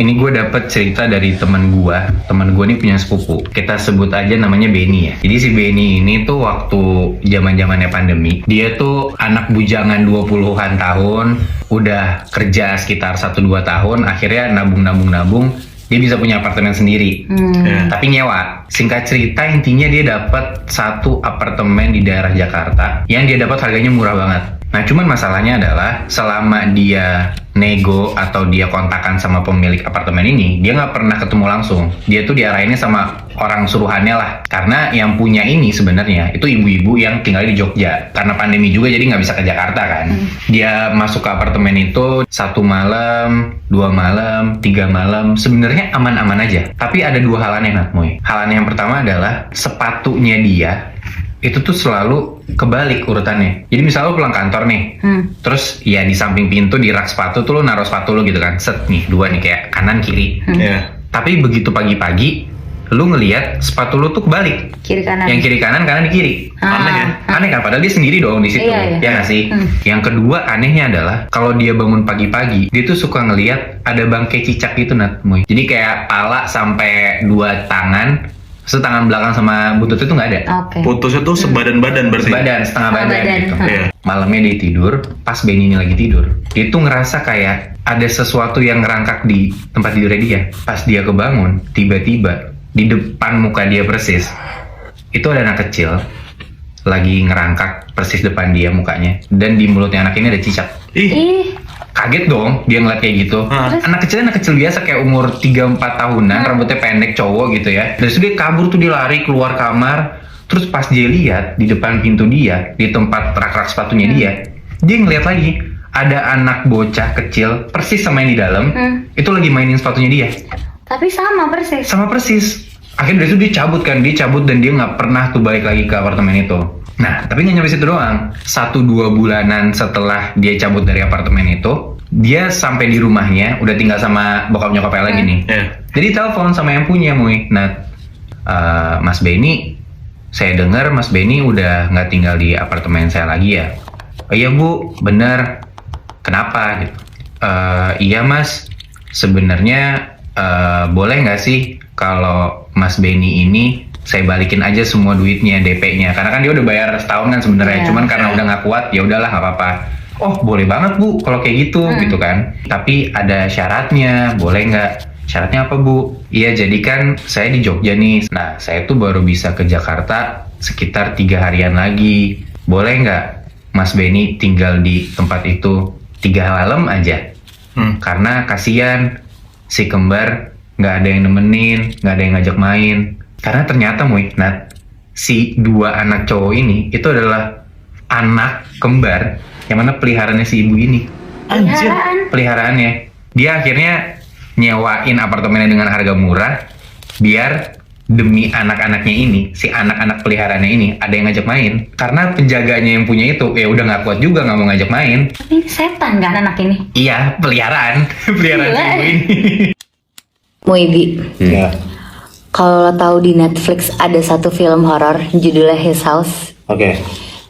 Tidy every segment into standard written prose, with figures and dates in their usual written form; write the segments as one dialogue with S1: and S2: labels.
S1: Ini gue dapet cerita dari teman gue. Teman gue ini punya sepupu. Kita sebut aja namanya Benny ya. Jadi si Benny ini tuh waktu zaman-zamannya pandemi, dia tuh anak bujangan 20-an tahun, udah kerja sekitar 1-2 tahun, akhirnya nabung, dia bisa punya apartemen sendiri. Tapi nyewa. Singkat cerita, intinya dia dapat satu apartemen di daerah Jakarta yang dia dapat harganya murah banget. Nah, cuman masalahnya adalah selama dia nego atau dia kontakan sama pemilik apartemen ini, dia nggak pernah ketemu langsung. Dia tuh diarahinnya sama orang suruhannya lah. Karena yang punya ini sebenarnya itu ibu-ibu yang tinggal di Jogja. Karena pandemi juga jadi nggak bisa ke Jakarta kan. Dia masuk ke apartemen itu 1 malam, 2 malam, 3 malam. Sebenarnya aman-aman aja. Tapi ada 2 hal aneh, Natmoy. Hal aneh yang pertama adalah sepatunya dia itu tuh selalu kebalik urutannya. Jadi misalnya lo pulang kantor nih, terus ya di samping pintu di rak sepatu tuh lo naruh sepatu lo gitu kan, set nih 2 nih kayak kanan kiri. Tapi begitu pagi-pagi lo ngelihat sepatu lo tuh kebalik,
S2: kiri kanan.
S1: yang kiri kanan di kiri. Aneh ya? Aneh kan? Padahal dia sendiri dong di situ.
S2: Iya.
S1: Ya nggak sih? Yang kedua anehnya adalah kalau dia bangun pagi-pagi, dia tuh suka ngelihat ada bangkai cicak gitu, Natmoy. Jadi kayak pala sampai 2 tangan. Tangan belakang sama bututnya tuh nggak ada.
S3: Putusnya tuh sebadan-badan berarti?
S1: Setengah badan gitu.
S3: Iya.
S1: Malamnya dia tidur, pas Benny ini lagi tidur, dia tuh ngerasa kayak ada sesuatu yang ngerangkak di tempat tidurnya dia. Pas dia kebangun, tiba-tiba di depan muka dia persis, itu ada anak kecil lagi ngerangkak persis depan dia mukanya, dan di mulutnya anak ini ada cicak.
S2: Ih.
S1: Kaget dong dia ngeliat kayak gitu. Anak kecil biasa kayak umur 3-4 tahunan, rambutnya pendek, cowok gitu ya. Dari situ dia kabur tuh, dia lari keluar kamar. Terus pas dia lihat di depan pintu dia, di tempat rak-rak sepatunya dia ngeliat lagi ada anak bocah kecil persis sama yang di dalam, itu lagi mainin sepatunya dia.
S2: Tapi sama persis.
S1: Akhirnya dari itu dia cabut dan dia nggak pernah tuh balik lagi ke apartemen itu. Nah, tapi nggak nyampe situ doang. 1-2 bulanan setelah dia cabut dari apartemen itu, dia sampai di rumahnya, udah tinggal sama bokap nyokapnya lagi nih. Jadi telepon sama yang punya, Muy. Nah, Mas Benny, saya dengar Mas Benny udah nggak tinggal di apartemen saya lagi ya? Oh iya Bu, bener. Kenapa? Gitu. Iya Mas, sebenarnya boleh nggak sih kalau Mas Benny ini saya balikin aja semua duitnya, DP-nya, karena kan dia udah bayar setahun kan sebenarnya, cuman karena udah nggak kuat, ya udahlah nggak apa-apa. Oh boleh banget Bu, kalau kayak gitu, gitu kan. Tapi ada syaratnya, boleh nggak? Syaratnya apa Bu? Iya, jadi kan saya di Jogja nih. Nah, saya tuh baru bisa ke Jakarta sekitar 3 harian lagi. Boleh nggak Mas Benny tinggal di tempat itu 3 malam aja? Karena kasihan si kembar nggak ada yang nemenin, nggak ada yang ngajak main. Karena ternyata Nat, si 2 anak cowok ini itu adalah anak kembar yang mana peliharaannya si ibu ini.
S3: Anjir.
S1: Peliharaannya. Dia akhirnya nyewain apartemennya dengan harga murah biar demi anak-anaknya ini, si anak-anak peliharaannya ini ada yang ngajak main. Karena penjaganya yang punya itu ya udah nggak kuat juga, nggak mau ngajak main.
S2: Tapi ini setan kan anak ini?
S1: Iya, peliharaan si ibu ini.
S2: Muidi.
S3: Iya.
S2: Kalau lo tahu di Netflix ada satu film horor judulnya His House.
S3: Oke.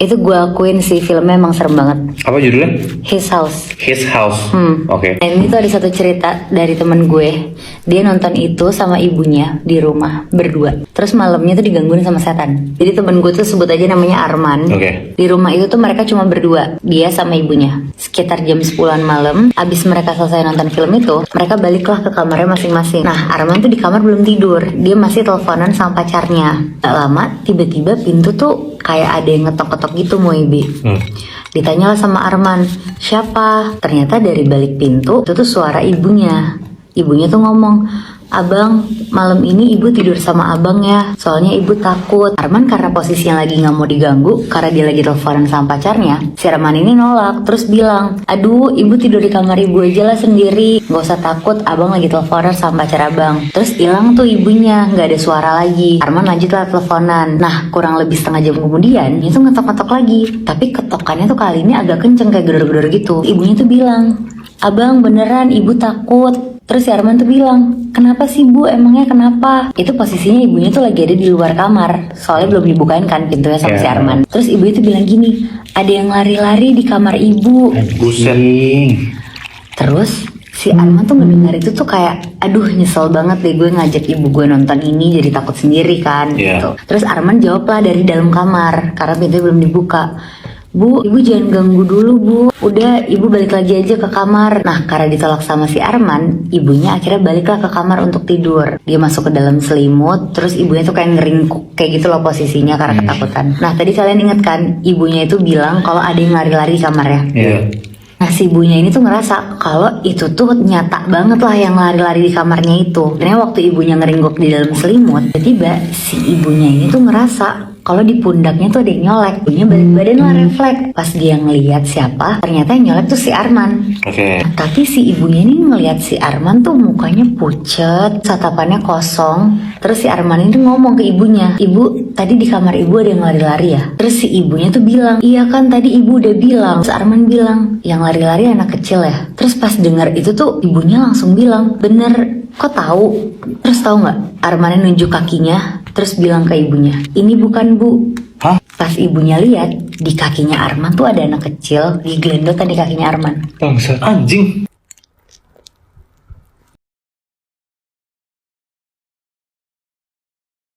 S2: Itu gue akuin sih filmnya emang serem banget.
S3: Apa judulnya?
S2: His House.
S3: His House. Oke.
S2: Dan itu ada satu cerita dari temen gue. Dia nonton itu sama ibunya di rumah berdua. Terus malamnya tuh digangguin sama setan. Jadi temen gue tuh sebut aja namanya Arman.
S3: Oke.
S2: Di rumah itu tuh mereka cuma berdua, dia sama ibunya. Sekitar jam 10-an malam, abis mereka selesai nonton film itu, mereka baliklah ke kamarnya masing-masing. Nah, Arman tuh di kamar belum tidur. Dia masih teleponan sama pacarnya. Gak lama, tiba-tiba pintu tuh kayak ada yang ngetok-ketok gitu, Moibi. Ditanyalah sama Arman, siapa? Ternyata dari balik pintu itu tuh suara ibunya. Ibunya tuh ngomong, Abang, malam ini ibu tidur sama abang ya, soalnya ibu takut. Arman karena posisinya lagi gak mau diganggu, karena dia lagi teleponan sama pacarnya, si Arman ini nolak, terus bilang, aduh ibu tidur di kamar ibu aja lah sendiri, gak usah takut, abang lagi teleponan sama pacar abang. Terus hilang tuh ibunya, gak ada suara lagi. Arman lanjutlah teleponan. Nah, kurang lebih setengah jam kemudian, itu ngetok-ngetok lagi, tapi ketokannya tuh kali ini agak kenceng kayak gedor-gedor gitu. Ibunya tuh bilang, abang beneran ibu takut. Terus si Arman tuh bilang, kenapa sih Bu, emangnya kenapa? Itu posisinya ibunya tuh lagi ada di luar kamar, soalnya belum dibukain kan pintunya sama si Arman. Terus ibu itu bilang gini, ada yang lari-lari di kamar ibu.
S3: Buset.
S2: Terus Si Arman tuh ngedengar itu tuh kayak, aduh nyesel banget deh gue ngajak ibu gue nonton ini, jadi takut sendiri kan
S3: Iya.
S2: gitu. Terus Arman jawab lah dari dalam kamar karena pintunya belum dibuka. Bu, ibu jangan ganggu dulu bu. Udah, ibu balik lagi aja ke kamar. Nah, karena ditolak sama si Arman, ibunya akhirnya baliklah ke kamar untuk tidur. Dia masuk ke dalam selimut, terus ibunya tuh kayak ngeringkuk kayak gitu loh posisinya karena ketakutan. Nah, tadi kalian inget kan, ibunya itu bilang kalau ada yang lari-lari di kamarnya.
S3: Iya.
S2: Nah, si ibunya ini tuh ngerasa kalau itu tuh nyata banget lah yang lari-lari di kamarnya itu. Karena waktu ibunya ngeringgok di dalam selimut, tiba-tiba si ibunya ini tuh ngerasa kalau di pundaknya tuh ada yang nyolek. Ibunya balik badan lah refleks. Pas dia ngelihat siapa, ternyata yang nyolek tuh si Arman.
S3: Oke.
S2: Nah, tapi si ibunya ini ngelihat si Arman tuh mukanya pucet, tatapannya kosong. Terus si Arman ini ngomong ke ibunya, "Ibu, tadi di kamar ibu ada yang lari-lari ya?" Terus si ibunya tuh bilang, "Iya kan tadi ibu udah bilang." Terus Arman bilang, "Yang lari-lari anak kecil ya?" Terus pas dengar itu tuh ibunya langsung bilang, "Bener, kok tahu?" Terus tahu nggak? Armannya nunjuk kakinya, terus bilang ke ibunya, "Ini bukan bu."
S3: Hah?
S2: Pas ibunya lihat, di kakinya Arman tuh ada anak kecil, digelendot di kakinya Arman.
S3: Bangsat. Anjing.